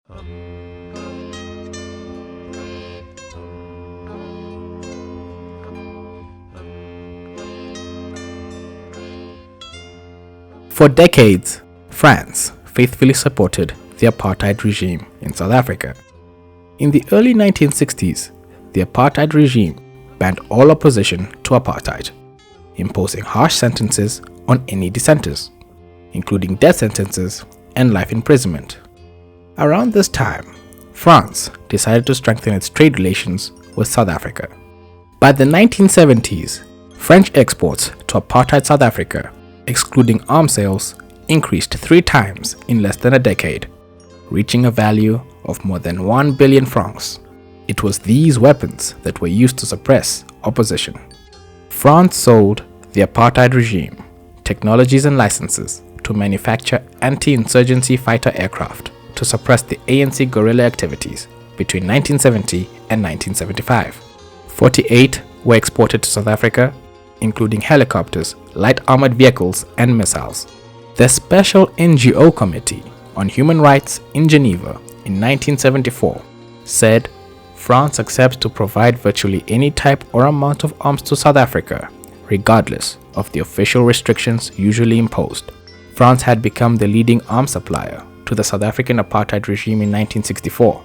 For decades, France faithfully supported the apartheid regime in South Africa. In the early 1960s, the apartheid regime banned all opposition to apartheid, imposing harsh sentences on any dissenters, including death sentences and life imprisonment. Around this time, France decided to strengthen its trade relations with South Africa. By the 1970s, French exports to apartheid South Africa, excluding arms sales, increased 3 times in less than a decade, reaching a value of more than 1 billion francs. It was these weapons that were used to suppress opposition. France sold the apartheid regime technologies and licenses to manufacture anti-insurgency fighter aircraft to suppress the ANC guerrilla activities between 1970 and 1975. 48 were exported to South Africa, including helicopters, light armored vehicles, and missiles. The Special NGO Committee on Human Rights in Geneva in 1974 said France accepts to provide virtually any type or amount of arms to South Africa, regardless of the official restrictions usually imposed. France had become the leading arms supplier to the South African apartheid regime in 1964,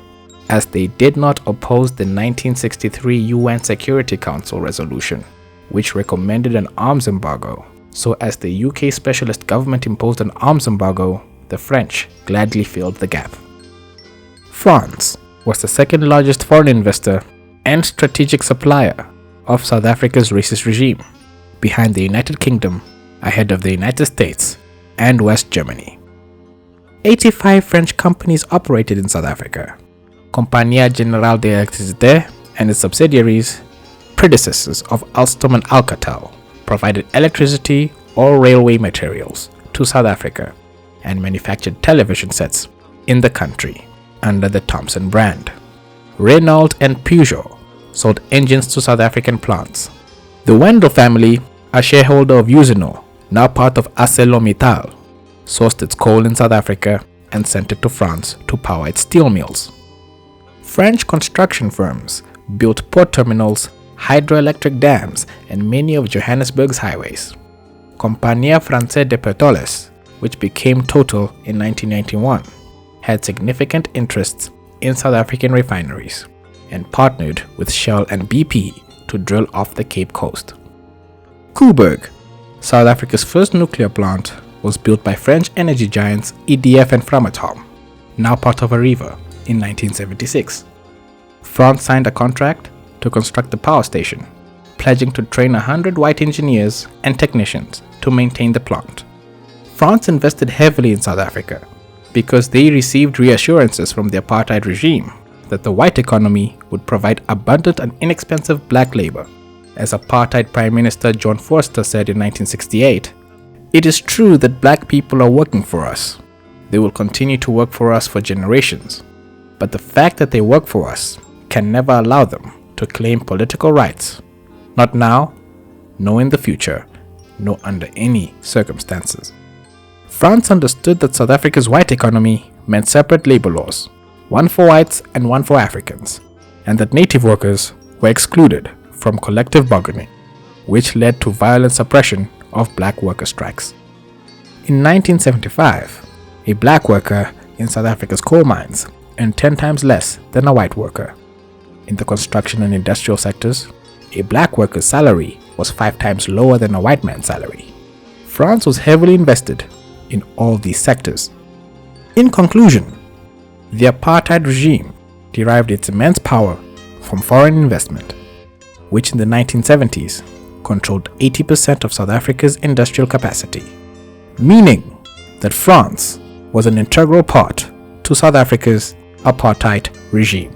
as they did not oppose the 1963 UN Security Council resolution, which recommended an arms embargo. So as the UK specialist government imposed an arms embargo, the French gladly filled the gap. France was the second largest foreign investor and strategic supplier of South Africa's racist regime, behind the United Kingdom, ahead of the United States and West Germany. 85 French companies operated in South Africa. Compagnie Générale d'Électricité and its subsidiaries, predecessors of Alstom and Alcatel, provided electricity or railway materials to South Africa and manufactured television sets in the country under the Thomson brand. Renault and Peugeot sold engines to South African plants. The Wendell family, a shareholder of Usino, now part of ArcelorMittal, sourced its coal in South Africa and sent it to France to power its steel mills. French construction firms built port terminals, hydroelectric dams, and many of Johannesburg's highways. Compagnie Française de Pétrole, which became Total in 1991, had significant interests in South African refineries and partnered with Shell and BP to drill off the Cape Coast. Koeberg, South Africa's first nuclear plant, was built by French energy giants EDF and Framatome, now part of Areva, in 1976. France signed a contract to construct the power station, pledging to train 100 white engineers and technicians to maintain the plant. France invested heavily in South Africa because they received reassurances from the apartheid regime that the white economy would provide abundant and inexpensive black labor. As apartheid Prime Minister John Vorster said in 1968, "It is true that black people are working for us. They will continue to work for us for generations. But the fact that they work for us can never allow them to claim political rights. Not now, nor in the future, nor under any circumstances." France understood that South Africa's white economy meant separate labor laws, one for whites and one for Africans, and that native workers were excluded from collective bargaining, which led to violent suppression of black worker strikes. In 1975, a black worker in South Africa's coal mines earned 10 times less than a white worker. In the construction and industrial sectors, a black worker's salary was 5 times lower than a white man's salary. France was heavily invested in all these sectors. In conclusion, the apartheid regime derived its immense power from foreign investment, which in the 1970s controlled 80% of South Africa's industrial capacity, meaning that France was an integral part to South Africa's apartheid regime.